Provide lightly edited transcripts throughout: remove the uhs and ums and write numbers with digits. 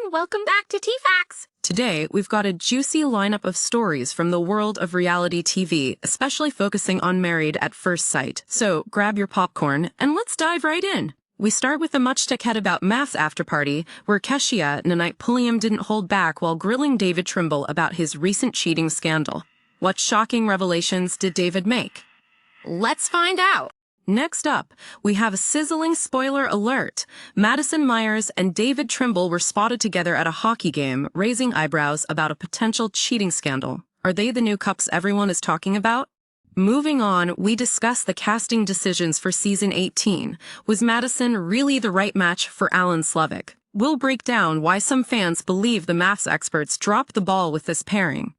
everyone, welcome back to TFacts. Today, we've got a juicy lineup of stories from the world of reality TV, especially focusing on Married at First Sight. So grab your popcorn and let's dive right in. We start with the much-talked about MAFS Afterparty, where Keshia Knight Pulliam didn't hold back while grilling David Trimble about his recent cheating scandal. What shocking revelations did David make? Let's find out. Next up, we have a sizzling spoiler alert. Madison Myers and David Trimble were spotted together at a hockey game, raising eyebrows about a potential cheating scandal. Are they the new couples everyone is talking about? Moving on, we discuss the casting decisions for season 18. Was Madison really the right match for Allen Slovick? We'll break down why some fans believe the MAFS experts dropped the ball with this pairing.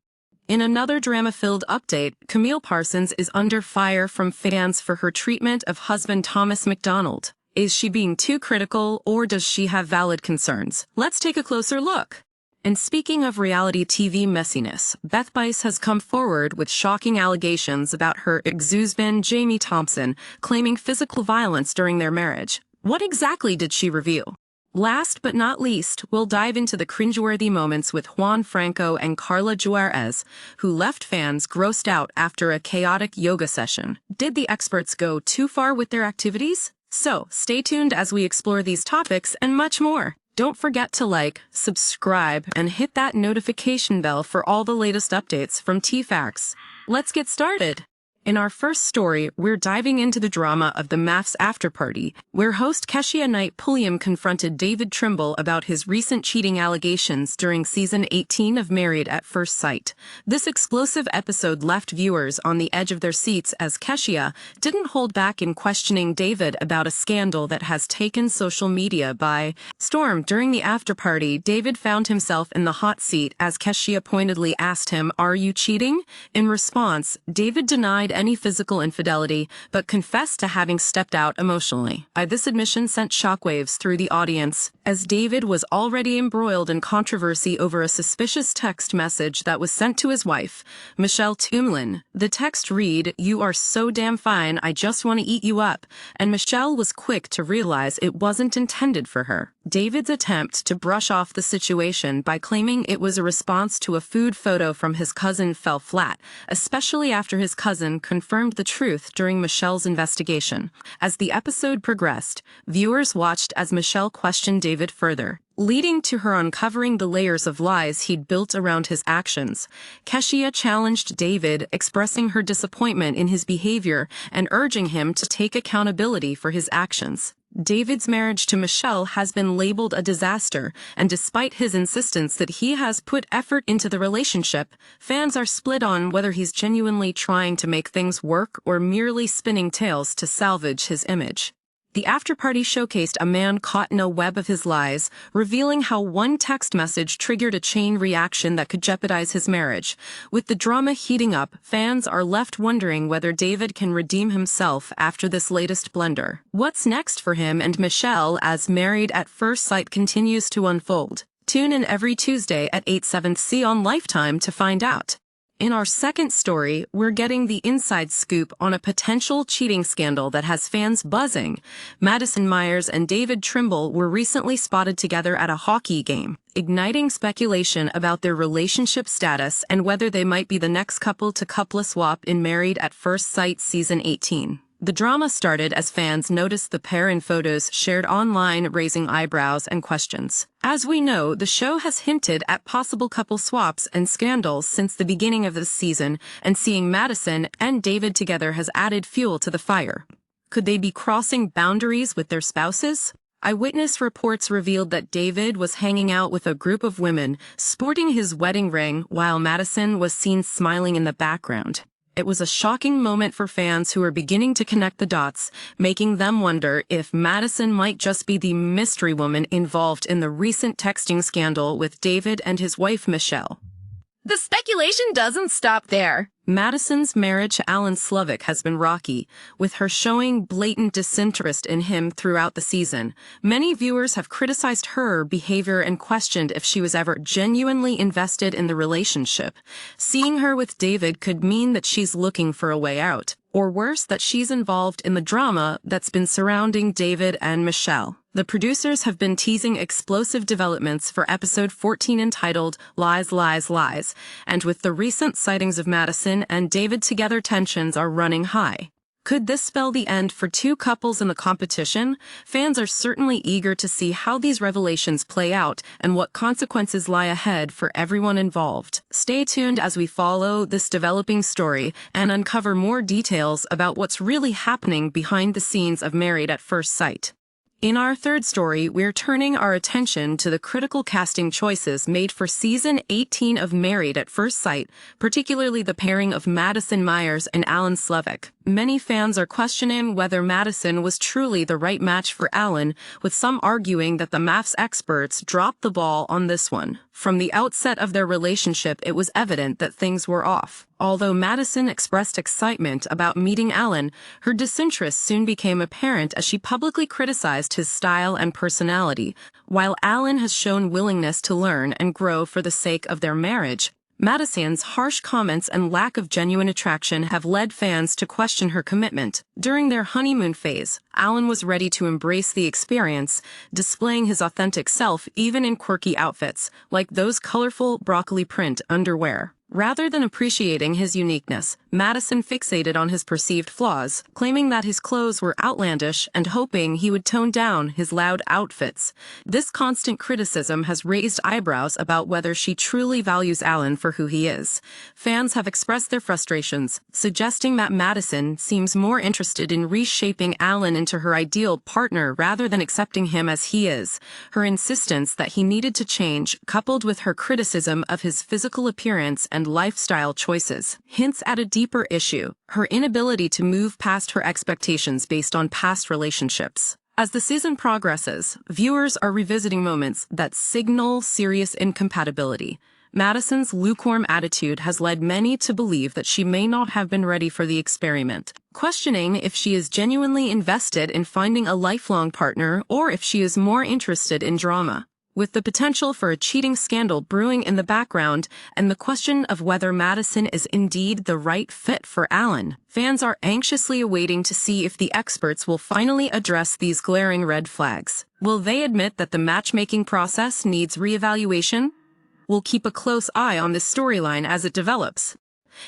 In another drama-filled update, Camille Parsons is under fire from fans for her treatment of husband Thomas McDonald. Is she being too critical, or does she have valid concerns? Let's take a closer look. And speaking of reality TV messiness, Beth Bice has come forward with shocking allegations about her ex-husband Jamie Thompson claiming physical violence during their marriage. What exactly did she reveal? Last but not least, we'll dive into the cringeworthy moments with Juan Franco and Carla Juarez, who left fans grossed out after a chaotic yoga session. Did the experts go too far with their activities? So, stay tuned as we explore these topics and much more. Don't forget to like, subscribe, and hit that notification bell for all the latest updates from TFacts. Let's get started. In our first story, we're diving into the drama of the MAFS Afterparty, where host Keshia Knight Pulliam confronted David Trimble about his recent cheating allegations during season 18 of Married at First Sight. This explosive episode left viewers on the edge of their seats as Keshia didn't hold back in questioning David about a scandal that has taken social media by storm. During the afterparty, David found himself in the hot seat as Keshia pointedly asked him, "Are you cheating?" In response, David denied any physical infidelity, but confessed to having stepped out emotionally. This admission sent shockwaves through the audience, as David was already embroiled in controversy over a suspicious text message that was sent to his wife, Michelle Tumlin. The text read, "You are so damn fine, I just want to eat you up," and Michelle was quick to realize it wasn't intended for her. David's attempt to brush off the situation by claiming it was a response to a food photo from his cousin fell flat, especially after his cousin confirmed the truth during Michelle's investigation. As the episode progressed, viewers watched as Michelle questioned David further, leading to her uncovering the layers of lies he'd built around his actions. Keshia challenged David, expressing her disappointment in his behavior and urging him to take accountability for his actions. David's marriage to Michelle has been labeled a disaster, and despite his insistence that he has put effort into the relationship, fans are split on whether he's genuinely trying to make things work or merely spinning tales to salvage his image. The afterparty showcased a man caught in a web of his lies, revealing how one text message triggered a chain reaction that could jeopardize his marriage. With the drama heating up, fans are left wondering whether David can redeem himself after this latest blunder. What's next for him and Michelle as Married at First Sight continues to unfold? Tune in every Tuesday at 8/7 on Lifetime to find out. In our second story, we're getting the inside scoop on a potential cheating scandal that has fans buzzing. Madison Myers and David Trimble were recently spotted together at a hockey game, igniting speculation about their relationship status and whether they might be the next couple to couple swap in Married at First Sight season 18. The drama started as fans noticed the pair in photos shared online, raising eyebrows and questions. As we know, the show has hinted at possible couple swaps and scandals since the beginning of this season, and seeing Madison and David together has added fuel to the fire. Could they be crossing boundaries with their spouses? Eyewitness reports revealed that David was hanging out with a group of women, sporting his wedding ring, while Madison was seen smiling in the background. It was a shocking moment for fans who were beginning to connect the dots, making them wonder if Madison might just be the mystery woman involved in the recent texting scandal with David and his wife Michelle. The speculation doesn't stop there. Madison's marriage to Allen Slovick has been rocky, with her showing blatant disinterest in him throughout the season. Many viewers have criticized her behavior and questioned if she was ever genuinely invested in the relationship. Seeing her with David could mean that she's looking for a way out. Or worse, that she's involved in the drama that's been surrounding David and Michelle. The producers have been teasing explosive developments for episode 14 entitled Lies, Lies, Lies, and with the recent sightings of Madison and David together, tensions are running high. Could this spell the end for two couples in the competition? Fans are certainly eager to see how these revelations play out and what consequences lie ahead for everyone involved. Stay tuned as we follow this developing story and uncover more details about what's really happening behind the scenes of Married at First Sight. In our third story, we're turning our attention to the critical casting choices made for Season 18 of Married at First Sight, particularly the pairing of Madison Myers and Allen Slovick. Many fans are questioning whether Madison was truly the right match for Allen, with some arguing that the MAFS experts dropped the ball on this one. From the outset of their relationship, it was evident that things were off. Although Madison expressed excitement about meeting Allen, her disinterest soon became apparent as she publicly criticized his style and personality. While Allen has shown willingness to learn and grow for the sake of their marriage, Madison's harsh comments and lack of genuine attraction have led fans to question her commitment. During their honeymoon phase, Allen was ready to embrace the experience, displaying his authentic self even in quirky outfits, like those colorful broccoli print underwear. Rather than appreciating his uniqueness, Madison fixated on his perceived flaws, claiming that his clothes were outlandish and hoping he would tone down his loud outfits. This constant criticism has raised eyebrows about whether she truly values Allen for who he is. Fans have expressed their frustrations, suggesting that Madison seems more interested in reshaping Allen into her ideal partner rather than accepting him as he is. Her insistence that he needed to change, coupled with her criticism of his physical appearance and lifestyle choices, hints at a deeper issue: her inability to move past her expectations based on past relationships. As the season progresses, viewers are revisiting moments that signal serious incompatibility. Madison's lukewarm attitude has led many to believe that she may not have been ready for the experiment, questioning if she is genuinely invested in finding a lifelong partner or if she is more interested in drama. With the potential for a cheating scandal brewing in the background and the question of whether Madison is indeed the right fit for Allen, fans are anxiously awaiting to see if the experts will finally address these glaring red flags. Will they admit that the matchmaking process needs reevaluation? We'll keep a close eye on this storyline as it develops.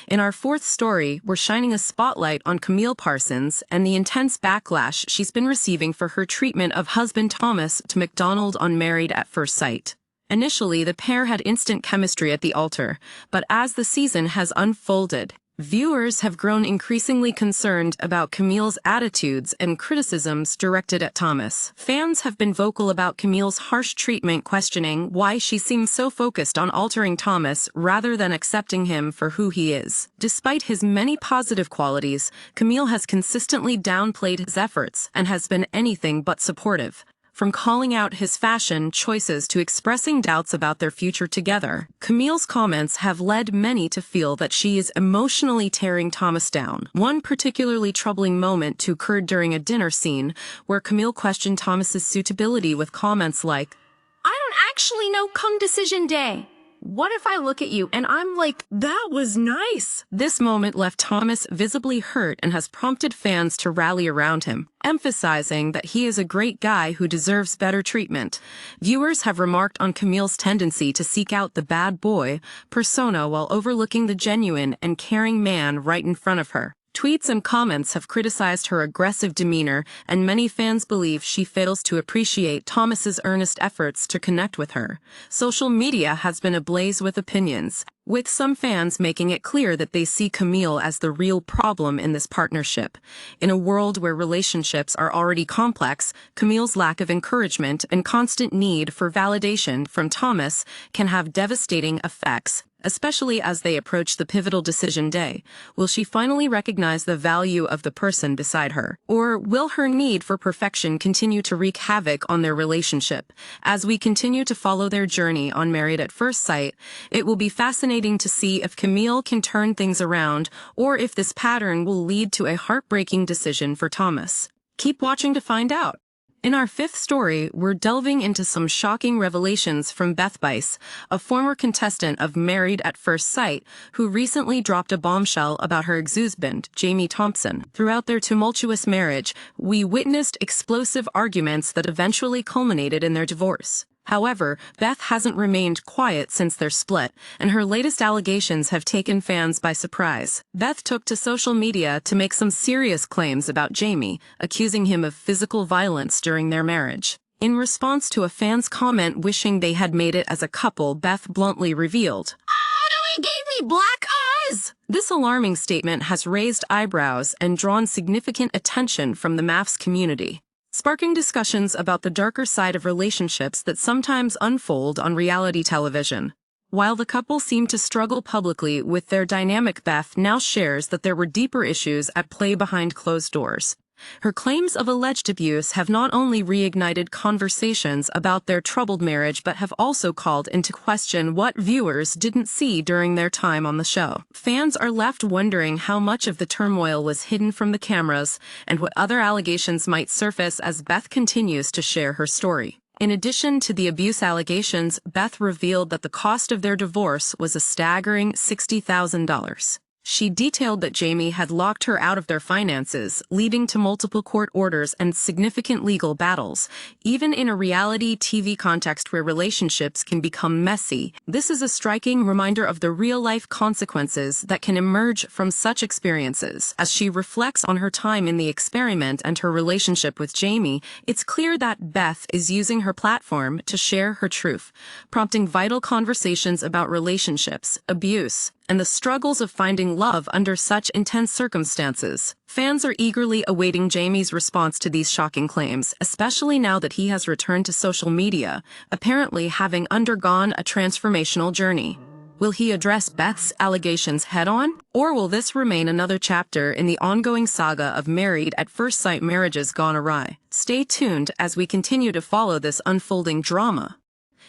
In our fourth story, we're shining a spotlight on Camille Parsons and the intense backlash she's been receiving for her treatment of husband Thomas to McDonald on Married at First Sight. Initially, the pair had instant chemistry at the altar, but as the season has unfolded, viewers have grown increasingly concerned about Camille's attitudes and criticisms directed at Thomas. Fans have been vocal about Camille's harsh treatment, questioning why she seems so focused on altering Thomas rather than accepting him for who he is. Despite his many positive qualities, Camille has consistently downplayed his efforts and has been anything but supportive. From calling out his fashion choices to expressing doubts about their future together, Camille's comments have led many to feel that she is emotionally tearing Thomas down. One particularly troubling moment occurred during a dinner scene where Camille questioned Thomas's suitability with comments like, I don't actually know come decision day. What if I look at you and I'm like, that was nice? This moment left Thomas visibly hurt and has prompted fans to rally around him, emphasizing that he is a great guy who deserves better treatment. Viewers have remarked on Camille's tendency to seek out the bad boy persona while overlooking the genuine and caring man right in front of her. Tweets and comments have criticized her aggressive demeanor, and many fans believe she fails to appreciate Thomas's earnest efforts to connect with her. Social media has been ablaze with opinions, with some fans making it clear that they see Camille as the real problem in this partnership. In a world where relationships are already complex, Camille's lack of encouragement and constant need for validation from Thomas can have devastating effects, especially as they approach the pivotal decision day. Will she finally recognize the value of the person beside her? Or will her need for perfection continue to wreak havoc on their relationship? As we continue to follow their journey on Married at First Sight, it will be fascinating to see if Camille can turn things around or if this pattern will lead to a heartbreaking decision for Thomas. Keep watching to find out. In our fifth story, we're delving into some shocking revelations from Beth Bice, a former contestant of Married at First Sight, who recently dropped a bombshell about her ex-husband, Jamie Thompson. Throughout their tumultuous marriage, we witnessed explosive arguments that eventually culminated in their divorce. However, Beth hasn't remained quiet since their split, and her latest allegations have taken fans by surprise. Beth took to social media to make some serious claims about Jamie, accusing him of physical violence during their marriage. In response to a fan's comment wishing they had made it as a couple, Beth bluntly revealed, "Oh, no, he gave me black eyes!" This alarming statement has raised eyebrows and drawn significant attention from the MAFS community, sparking discussions about the darker side of relationships that sometimes unfold on reality television. While the couple seemed to struggle publicly with their dynamic, Beth now shares that there were deeper issues at play behind closed doors. Her claims of alleged abuse have not only reignited conversations about their troubled marriage but have also called into question what viewers didn't see during their time on the show. Fans are left wondering how much of the turmoil was hidden from the cameras and what other allegations might surface as Beth continues to share her story. In addition to the abuse allegations, Beth revealed that the cost of their divorce was a staggering $60,000. She detailed that Jamie had locked her out of their finances, leading to multiple court orders and significant legal battles. Even in a reality TV context where relationships can become messy, this is a striking reminder of the real-life consequences that can emerge from such experiences. As she reflects on her time in the experiment and her relationship with Jamie, it's clear that Beth is using her platform to share her truth, prompting vital conversations about relationships, abuse, and the struggles of finding love under such intense circumstances. Fans are eagerly awaiting Jamie's response to these shocking claims, especially now that he has returned to social media, apparently having undergone a transformational journey. Will he address Beth's allegations head-on, or will this remain another chapter in the ongoing saga of Married at First Sight marriages gone awry? Stay tuned as we continue to follow this unfolding drama.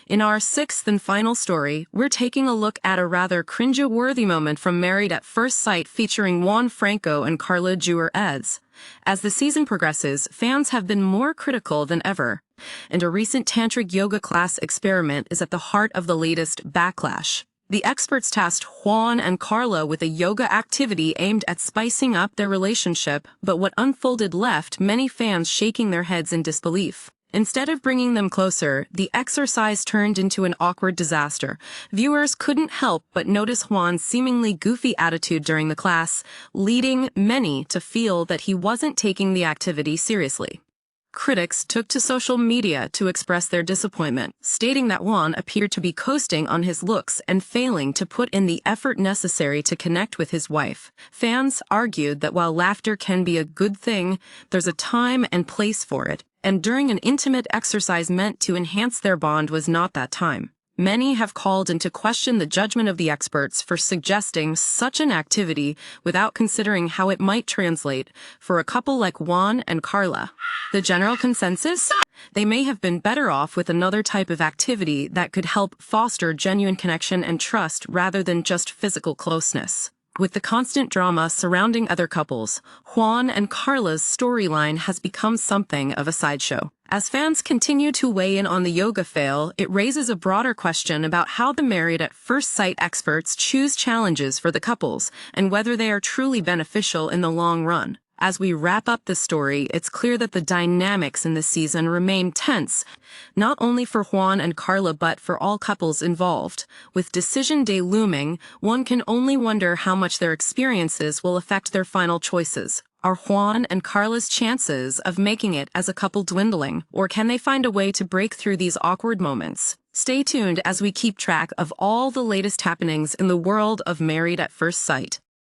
In our sixth and final story, we're taking a look at a rather cringe-worthy moment from Married at First Sight featuring Juan Franco and Carla Jewett-Edds. As the season progresses, fans have been more critical than ever, and a recent tantric yoga class experiment is at the heart of the latest backlash. The experts tasked Juan and Carla with a yoga activity aimed at spicing up their relationship, but what unfolded left many fans shaking their heads in disbelief. Instead of bringing them closer, the exercise turned into an awkward disaster. Viewers couldn't help but notice Juan's seemingly goofy attitude during the class, leading many to feel that he wasn't taking the activity seriously. Critics took to social media to express their disappointment, stating that Juan appeared to be coasting on his looks and failing to put in the effort necessary to connect with his wife. Fans argued that while laughter can be a good thing, there's a time and place for it, and during an intimate exercise meant to enhance their bond was not that time. Many have called into question the judgment of the experts for suggesting such an activity without considering how it might translate for a couple like Juan and Carla. The general consensus? They may have been better off with another type of activity that could help foster genuine connection and trust rather than just physical closeness. With the constant drama surrounding other couples, Juan and Carla's storyline has become something of a sideshow. As fans continue to weigh in on the yoga fail, it raises a broader question about how the Married at First Sight experts choose challenges for the couples and whether they are truly beneficial in the long run. As we wrap up the story, it's clear that the dynamics in this season remain tense, not only for Juan and Carla but for all couples involved. With decision day looming, one can only wonder how much their experiences will affect their final choices. Are Juan and Carla's chances of making it as a couple dwindling, or can they find a way to break through these awkward moments? Stay tuned as we keep track of all the latest happenings in the world of Married at First Sight.